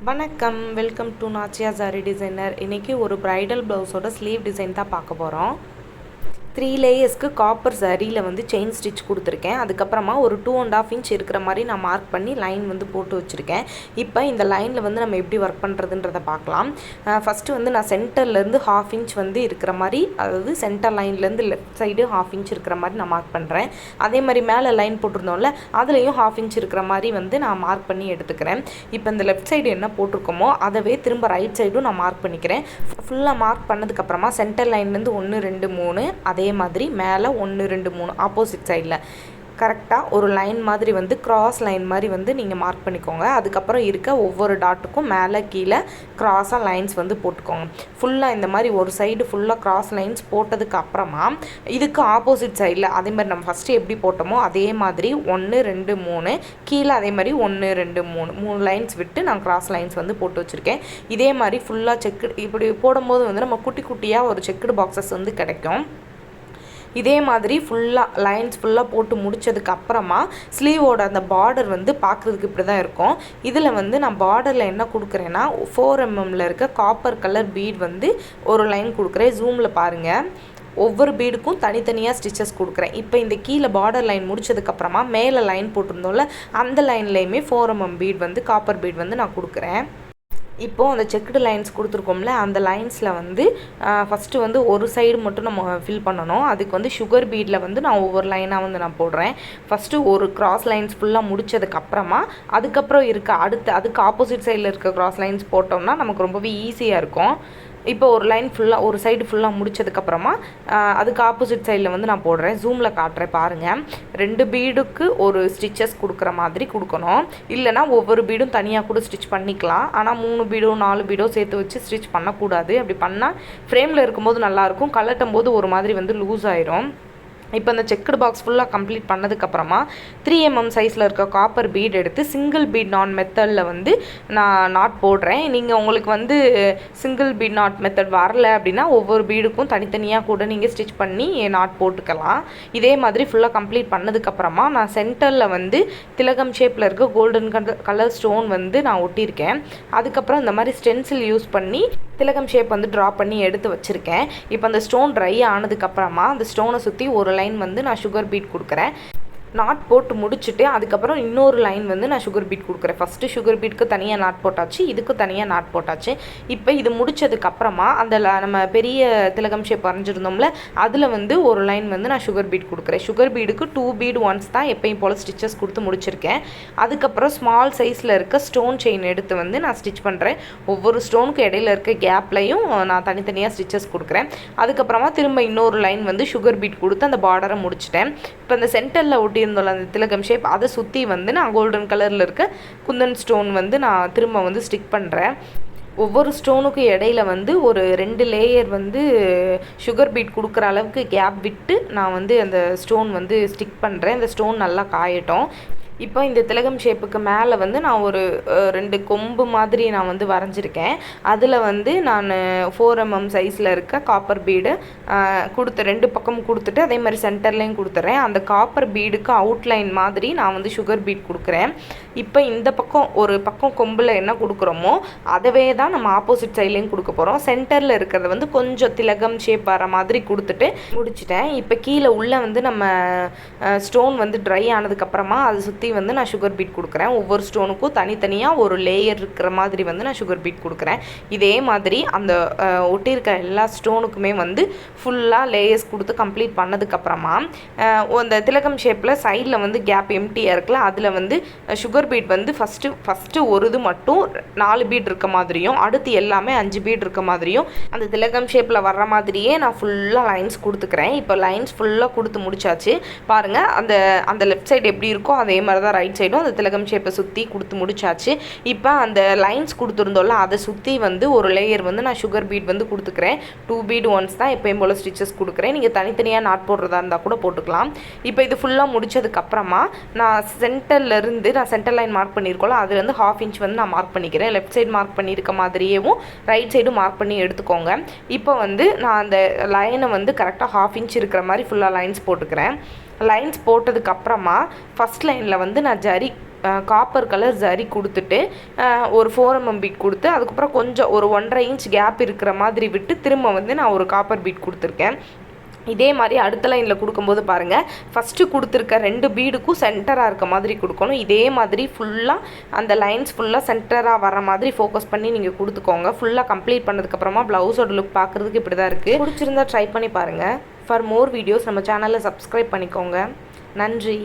வணக்கம், welcome to நாச்சியா sorry designer. இன்றைக்கி ஒரு ப்ரைடல் ப்ளவுஸோட ஸ்லீவ் டிசைன் தான் பார்க்க போகிறோம். 3 லேயர்ஸ்க்கு காப்பர் சரியில் வந்து செயின் ஸ்டிச் கொடுத்துருக்கேன். அதுக்கப்புறமா ஒரு 2.5 இன்ச் இருக்கிற மாதிரி நான் மார்க் பண்ணி லைன் வந்து போட்டு வச்சுருக்கேன். இப்போ இந்த லைனில் வந்து நம்ம எப்படி ஒர்க் பண்ணுறதுன்றதை பார்க்கலாம். ஃபஸ்ட்டு வந்து நான் சென்டர்லேருந்து 1/2 இன்ச் வந்து இருக்கிற மாதிரி, அதாவது சென்டர் லைன்லேருந்து லெஃப்ட் சைடு 1/2 இன்ச் இருக்கிற மாதிரி நான் மார்க் பண்ணுறேன். அதே மாதிரி மேலே லைன் போட்டிருந்தோம்ல, அதுலேயும் 1/2 இன்ச் இருக்கிற மாதிரி வந்து நான் மார்க் பண்ணி எடுத்துக்கிறேன். இப்போ இந்த லெஃப்ட் சைடு என்ன போட்டிருக்கோமோ அதவே திரும்ப ரைட் சைடும் நான் மார்க் பண்ணிக்கிறேன். ஃபுல்லாக மார்க் பண்ணதுக்கப்புறமா சென்டர் லைன்லேருந்து 1 2 3, அதே மாதிரி மேலே 1 2 3 ஆப்போசிட் சைடில் கரெக்டாக ஒரு லைன் மாதிரி வந்து கிராஸ் லைன் மாதிரி வந்து நீங்கள் மார்க் பண்ணிக்கோங்க. அதுக்கப்புறம் இருக்க ஒவ்வொரு டாட்டுக்கும் மேலே கீழே கிராஸாக லைன்ஸ் வந்து போட்டுக்கோங்க. ஃபுல்லாக இந்த மாதிரி ஒரு சைடு ஃபுல்லாக கிராஸ் லைன்ஸ் போட்டதுக்கு அப்புறமா இதுக்கு ஆப்போசிட் சைடில் அதே மாதிரி நம்ம ஃபஸ்ட்டு எப்படி போட்டோமோ அதே மாதிரி 1 2 3, கீழே அதே மாதிரி 1 2 3 லைன்ஸ் விட்டு நான் கிராஸ் லைன்ஸ் வந்து போட்டு வச்சுருக்கேன். இதே மாதிரி ஃபுல்லாக செக்குடு இப்படி போடும்போது வந்து நம்ம குட்டி குட்டியாக ஒரு செக்குடு பாக்ஸஸ் வந்து கிடைக்கும். இதே மாதிரி ஃபுல்லாக லைன்ஸ் ஃபுல்லாக போட்டு முடித்ததுக்கு அப்புறமா ஸ்லீவோட அந்த பார்டர் வந்து பார்க்குறதுக்கு இப்படி தான் இருக்கும். இதில் வந்து நான் பார்டரில் என்ன கொடுக்குறேன்னா 4 mmல இருக்க காப்பர் கலர் பீட் வந்து ஒரு லைன் கொடுக்குறேன். ஜூமில் பாருங்கள், ஒவ்வொரு பீடுக்கும் தனித்தனியாக ஸ்டிச்சஸ் கொடுக்குறேன். இப்போ இந்த கீழே பார்டர் லைன் முடிச்சதுக்கப்புறமா மேலே லைன் போட்டிருந்தோம்ல, அந்த லைன்லேயுமே 4 mm பீட் வந்து காப்பர் பீட் வந்து நான் கொடுக்குறேன். இப்போது அந்த செக்குடு லைன்ஸ் கொடுத்துருக்கோம்ல, அந்த லைன்ஸில் வந்து ஃபஸ்ட்டு வந்து ஒரு சைடு மட்டும் நம்ம ஃபில் பண்ணணும். அதுக்கு வந்து சுகர் பீடில் வந்து நான் ஒவ்வொரு லைனாக வந்து நான் போடுறேன். ஃபஸ்ட்டு ஒரு கிராஸ் லைன்ஸ் ஃபுல்லாக முடித்ததுக்கப்புறமா அதுக்கப்புறம் அதுக்கு ஆப்போசிட் சைடில் இருக்க கிராஸ் லைன்ஸ் போட்டோம்னா நமக்கு ரொம்பவே ஈஸியாக இருக்கும். இப்போ ஒரு லைன் ஃபுல்லாக ஒரு சைடு ஃபுல்லாக முடித்ததுக்கப்புறமா அதுக்கு ஆப்போசிட் சைடில் வந்து நான் போடுறேன். ஜூமில் காட்டுறேன் பாருங்கள். 2 பீடுக்கு ஒரு ஸ்டிச்சஸ் கொடுக்குற மாதிரி கொடுக்கணும். இல்லைனா ஒவ்வொரு பீடும் தனியாக கூட ஸ்டிச் பண்ணிக்கலாம். ஆனால் 3 பீடோ 4 பீடோ சேர்த்து வச்சு ஸ்டிச் பண்ணக்கூடாது. அப்படி பண்ணால் ஃப்ரேமில் இருக்கும்போது நல்லாயிருக்கும், கலட்டும் போது ஒரு மாதிரி வந்து லூஸ் ஆயிரும். இப்போ இந்த செக்குடு பாக்ஸ் ஃபுல்லாக கம்ப்ளீட் பண்ணதுக்கப்புறமா 3 mm சைஸில் இருக்க காப்பர் பீட் எடுத்து சிங்கிள் பீட் நாட் மெத்தடில் வந்து நான் நாட் போடுறேன். நீங்கள் உங்களுக்கு வந்து சிங்கிள் பீட் நாட் மெத்தட் வரல அப்படின்னா ஒவ்வொரு பீடுக்கும் தனித்தனியாக கூட நீங்கள் ஸ்டிச் பண்ணி நாட் போட்டுக்கலாம். இதே மாதிரி ஃபுல்லாக கம்ப்ளீட் பண்ணதுக்கப்புறமா நான் சென்டரில் வந்து திலகம் ஷேப்பில் இருக்க கோல்டன் கலர் ஸ்டோன் வந்து நான் ஒட்டியிருக்கேன். அதுக்கப்புறம் இந்த மாதிரி ஸ்டென்சில் யூஸ் பண்ணி திலகம் ஷேப் வந்து ட்ரா பண்ணி எடுத்து வச்சுருக்கேன். இப்போ அந்த ஸ்டோன் ட்ரை ஆனதுக்கப்புறமா அந்த ஸ்டோனை சுற்றி ஒரு லைன் வந்து நான் சுகர் பீட் கொடுக்குறேன். நாட் போட்டு முடிச்சுட்டு அதுக்கப்புறம் இன்னொரு லைன் வந்து நான் சுகர் பீட் கொடுக்குறேன். ஃபஸ்ட்டு சுகர் பீட்க்கு தனியாக நாட் போட்டாச்சு, இதுக்கு தனியாக நாட் போட்டாச்சு. இப்போ இது முடித்ததுக்கப்புறமா அந்த நம்ம பெரிய திலகம் ஷேப் வரைஞ்சிருந்தோம்ல, அதில் வந்து ஒரு லைன் வந்து நான் சுகர் பீட் கொடுக்குறேன். சுகர் பீடுக்கு 2 பீட் ஒன்ஸ் தான் எப்பயும் போல் ஸ்டிச்சஸ் கொடுத்து முடிச்சிருக்கேன். அதுக்கப்புறம் ஸ்மால் சைஸில் இருக்க ஸ்டோன் செயின் எடுத்து வந்து நான் ஸ்டிச் பண்ணுறேன். ஒவ்வொரு ஸ்டோனுக்கு இடையில இருக்க கேப்லையும் நான் தனித்தனியாக ஸ்டிச்சஸ் கொடுக்குறேன். அதுக்கப்புறமா திரும்ப இன்னொரு லைன் வந்து சுகர் பீட் கொடுத்து அந்த பார்டரை முடிச்சிட்டேன். இப்போ அந்த சென்டரில் ஒட்டி இருந்தோம்ல அந்த திலகம் ஷேப், அதை சுற்றி வந்து நான் கோல்டன் கலரில் இருக்க குந்தன் ஸ்டோன் வந்து நான் திரும்ப வந்து ஸ்டிக் பண்ணுறேன். ஒவ்வொரு ஸ்டோனுக்கும் இடையில வந்து ஒரு 2 லேயர் வந்து சுகர் பீட் கொடுக்குற அளவுக்கு கேப் விட்டு நான் வந்து அந்த ஸ்டோன் வந்து ஸ்டிக் பண்ணுறேன். இந்த ஸ்டோன் நல்லா காயட்டும். இப்போ இந்த திலகம் ஷேப்புக்கு மேலே வந்து நான் ஒரு 2 கொம்பு மாதிரி நான் வந்து வரைஞ்சிருக்கேன். அதில் வந்து நான் 4 mm சைஸில் இருக்க காப்பர் பீடு கொடுத்து 2 பக்கமும் கொடுத்துட்டு அதே மாதிரி சென்டர்லேயும் கொடுத்துட்றேன். அந்த காப்பர் பீடுக்கு அவுட்லைன் மாதிரி நான் வந்து சுகர் பீட் கொடுக்குறேன். இப்போ இந்த பக்கம் ஒரு பக்கம் கொம்பில் என்ன கொடுக்குறோமோ அதவே தான் நம்ம ஆப்போசிட் சைட்லேயும் கொடுக்க போகிறோம். சென்டரில் இருக்கிறத வந்து கொஞ்சம் திலகம் ஷேப் வர மாதிரி கொடுத்துட்டு முடிச்சிட்டேன். இப்போ கீழே உள்ளே வந்து நம்ம ஸ்டோன் வந்து ட்ரை ஆனதுக்கப்புறமா அதை சுற்றி வந்து நான் சுகர் பீட் கொடுக்குறேன். ஒவ்வொரு ஸ்டோனுக்கும் தனித்தனியாக ஒரு லேயர் இருக்கிற மாதிரி வந்து நான் சுகர் பீட் கொடுக்குறேன். இதே மாதிரி அந்த ஒட்டியிருக்க எல்லா ஸ்டோனுக்குமே வந்து ஃபுல்லாக லேயர்ஸ் கொடுத்து கம்ப்ளீட் பண்ணதுக்கப்புறமா அந்த திலகம் ஷேப்பில் சைடில் வந்து கேப் எம்டியாக இருக்குல்ல, அதில் வந்து சுகர் பீட் வந்து ஃபஸ்ட்டு ஒரு இது மட்டும் 4 பீட் இருக்க மாதிரியும் அடுத்து எல்லாமே 5 பீட் இருக்க மாதிரியும் அந்த திலகம் ஷேப்பில் வர்ற மாதிரியே நான் ஃபுல்லாக லைன்ஸ் கொடுத்துக்கிறேன். இப்போ லைன்ஸ் ஃபுல்லாக கொடுத்து முடிச்சாச்சு பாருங்கள். அந்த லெஃப்ட் சைடு எப்படி இருக்கோ அதே மாதிரி தான் ரைட் சைடும் அந்த திலகம் ஷேப்பை சுற்றி கொடுத்து முடிச்சாச்சு. இப்போ அந்த லைன்ஸ் கொடுத்துருந்தோம்ல, அதை சுற்றி வந்து ஒரு லேயர் வந்து நான் சுகர் பீட் வந்து கொடுத்துக்கிறேன். 2 பீட் ஒன்ஸ் தான் எப்பயும் போல் ஸ்டிச்சஸ் கொடுக்குறேன். நீங்கள் தனித்தனியாக நாட் போடுறதா இருந்தால் கூட போட்டுக்கலாம். இப்போ இது ஃபுல்லாக முடிச்சதுக்கப்புறமா நான் சென்டர் லைன் மார்க் பண்ணியிருக்கோம்ல, அதுலேருந்து 1/2 இன்ச் வந்து நான் மார்க் பண்ணிக்கிறேன். லெஃப்ட் சைடு மார்க் பண்ணியிருக்க மாதிரியேவும் ரைட் சைடும் மார்க் பண்ணி எடுத்துக்கோங்க. இப்போ வந்து நான் அந்த லைனை வந்து கரெக்டாக 1/2 இன்ச் இருக்கிற மாதிரி ஃபுல்லாக லைன்ஸ் போட்டுக்கிறேன். லைன்ஸ் போட்டதுக்கப்புறமா ஃபஸ்ட் லைனில் வந்து நான் ஜரி காப்பர் கலர் ஜரி கொடுத்துட்டு ஒரு 4 mm பீட் கொடுத்து அதுக்கப்புறம் கொஞ்சம் ஒரு 1.5 inch கேப் இருக்கிற மாதிரி விட்டு திரும்ப வந்து நான் ஒரு காப்பர் பீட் கொடுத்துருக்கேன். இதே மாதிரி அடுத்த லைனில் கொடுக்கும்போது பாருங்கள், ஃபஸ்ட்டு கொடுத்துருக்க 2 பீடுக்கும் சென்டராக இருக்க மாதிரி கொடுக்கணும். இதே மாதிரி ஃபுல்லாக அந்த லைன்ஸ் ஃபுல்லாக சென்டராக வர மாதிரி ஃபோக்கஸ் பண்ணி நீங்கள் கொடுத்துக்கோங்க. ஃபுல்லாக கம்ப்ளீட் பண்ணதுக்கப்புறமா ப்ளவுஸோட லுக் பார்க்குறதுக்கு இப்படி தான் இருக்குது. பிடிச்சிருந்தா ட்ரை பண்ணி பாருங்கள். ஃபார் மோர் வீடியோஸ் நம்ம சேனலை சப்ஸ்கிரைப் பண்ணிக்கோங்க. நன்றி.